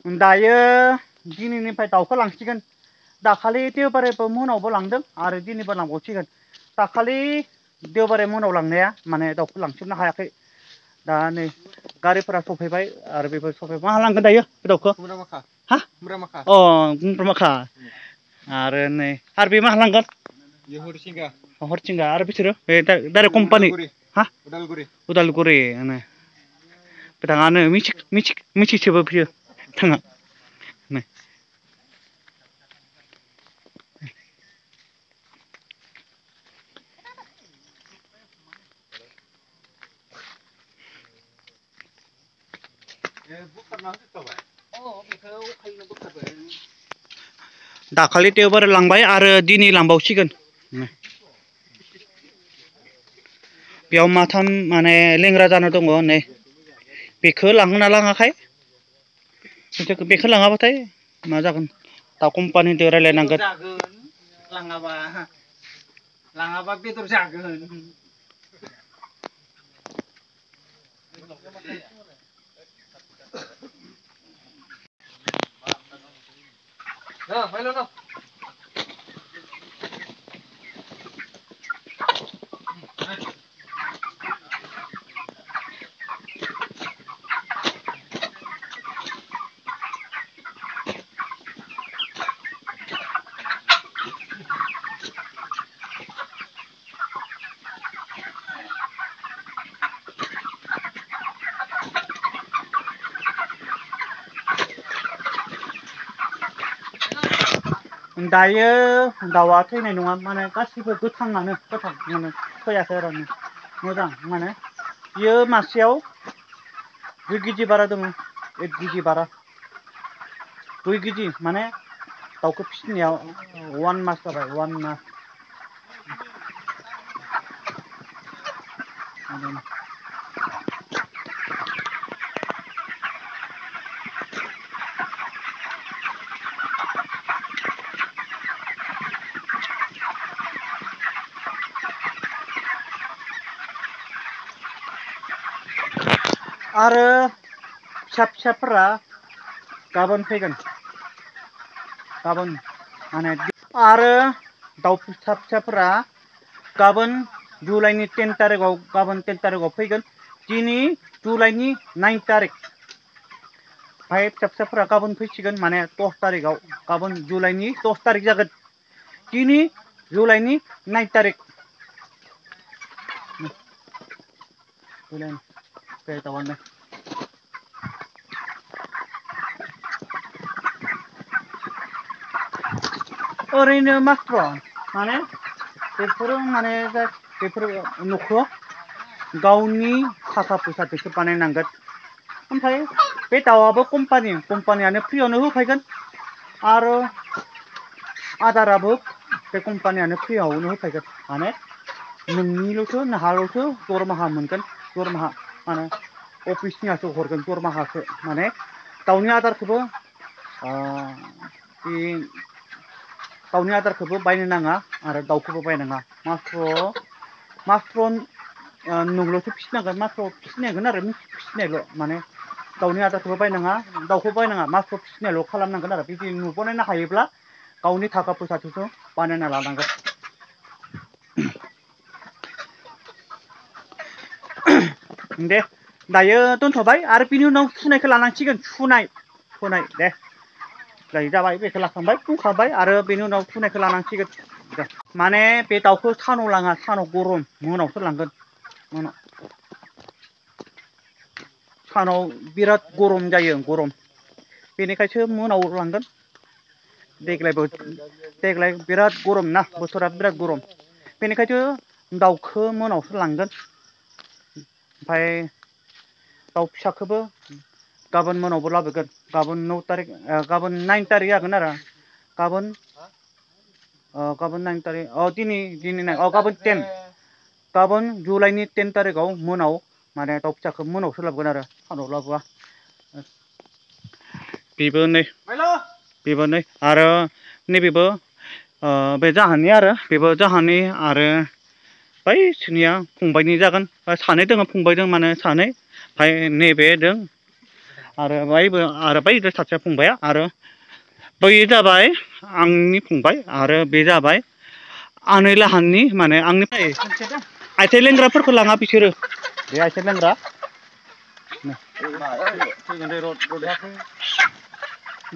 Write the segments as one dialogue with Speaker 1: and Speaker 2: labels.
Speaker 1: दायो दिनैनिफ्राय दाउखौ लांसिगोन दाखालि देवबारबो मोनावबो लांदों आरो दिनैबो लांबावसिगोन दाखालि देवबारे मोनाव लांनाया माने दाउखौ लांजोबनो हायाखै दा नै गारिफोरा सफैबाय आरो बेफोर सफैबाय मा लांगोन दायो बे दाउखौ हा अ गुमब्रामाखा आरो नै आरो बे मा लांगोन हरसिंगा आरो बिसोरो बे डाइरेक्ट कम्पानि हा उदालगुरि होनो बिथाङानो मिथिजोबो बियो बिथाङा नै दाखालि देवबार लांबाय आरो दिनै लांबावसिगोन बेयाव माथाम माने लेंग्रा जाना दङ नै बेखौ लाङोना लाङाखाय बेखौ लाङाबाथाय मा जागोन दा कम्पानिजों रायलायनांगोन लाङाबा बेदर जागोन दायो दाउआ थैनाय नङा माने गासिबो गोथाङानो गोथां माने थैयाखै आरो मोजां माने बियो मासेयाव 2 केजि बारा दङ 1 केजि बारा 2 केजि माने दाउखौ फिसिनायाव 1 मास जाबाय 1 मास आरो फिसाफोरा गाबोन फैगोन गाबोन माने आरो दाउ फिसाफोरा गाबोन जुलाइनि 10 तारिखआव गाबोन 10 तारिखआव फैगोन दिनै जुलाइनि 9 तारिख भाई फिसाफोरा गाबोन फैसिगोन माने 10 तारिखआव गाबोन जुलाइनि 10 तारिख जागोन दिनै जुलाइनि 9 तारिख बे दाउआनो ओरैनो मात्र माने बेफोरो माने बेफोर न'खौ गावनि थाखा फैसाजोंसो बानायनांगोन ओमफ्राय बे दाउआबो कम्पानियानो फ्रियावनो होफैगोन आरो आदाराबो बे कम्पानियानो फ्रियावनो होफैगोन माने नोंनिल'सो नोंहाल'सो दरमाहा मोनगोन दरमाहा माने अफिसनियासो हरगोन दरमाहाखौ माने दाउनि आदारखौबो दाउनि आदारखौबो बायनो नाङा आरो दाउखौबो बायनाङा माथ्र नोंल'सो फिसिनांगोन माथ्र फिसिनांगोन आरो फिसिनायल' माने दाउनि आदारखौबो बायनाङा दाउखौ बायनाङा माथ्र फिसिनायल' खालामनांगोन आरो बिदि न' बानायनो हायोब्ला गावनि थाखा फैसाखौसो बानायना लानांगोन दे दायो दोनथ'बाय आरो बिनि उनाव सुनायखौ लानांसिगोन सुनाय दे दायो जाबाय बेखौ लाखांबाय बुंखाबाय आरो बेनि उनाव सुनायखौ लानांसिगोन दे माने बे दाउखौ सानाव लाङा सानाव गरम मोनावसो लांगोन सानाव बिराद गरम जायो गरम बेनिखायसो मोनाव लांगोन देग्लाय बिराद गरम ना बोथोरा बिराद गरम बेनिखायनो दाउखौ मोनावसो लांगोन ओमफ्राय दाउ फिसाखौबो गाबोन मोनावबो लाबोगोन गाबोन 9 तारिख गाबोन 9 तारिख जागोन आरो गाबोन 9 तारिख दिनै गाबोन 10 गाबोन जुलाइनि 10 तारिखआव मोनाव माने दाउ फिसाखौ मोनावसो लाबोगोन आरो सानाव लाबोआ बेबो नै आरो नैबेबो बे जाहानि आरो बेबो जाहानि आरो बैसोनिया फंबायनि जागोन सानै दङ फंबायजों माने सानै ओमफ्राय नैबे दं आरो बै सासे फंबाया आरो बै जाबाय आंनि फंबाय आरो बे जाबाय आनै लाहानि माने आंनिफ्राय आथिं लेंग्राफोरखौ लाङा बिसोरो बे आथिं लेंग्रा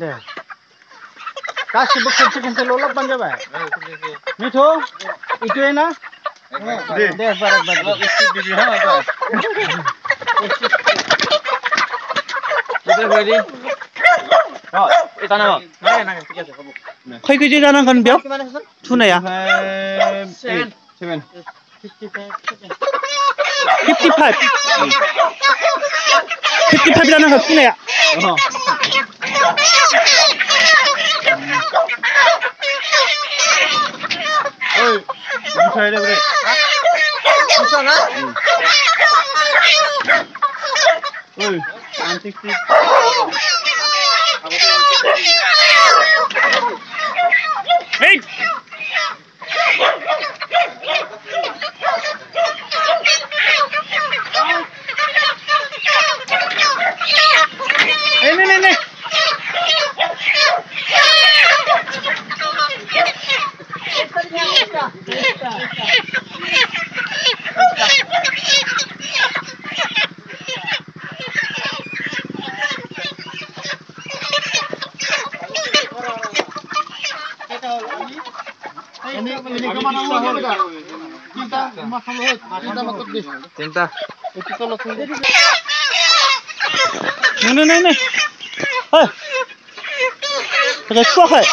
Speaker 1: दे गासिबो खेबसे खेबसेल' लाबोबानो जाबाय मिथु इटुए ना दे बाराक खै केजि जानांगोन बेयाव थुनाया 55 जानांगोन थुनाया नहीं सुवाखै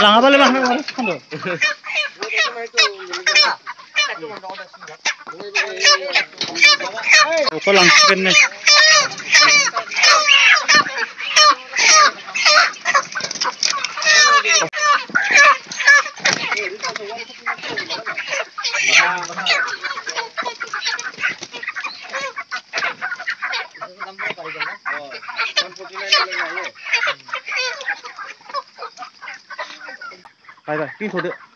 Speaker 1: लाङाबालाय मा खालामो अखा लांसिगोन नै बाय बाय दोनथ'दो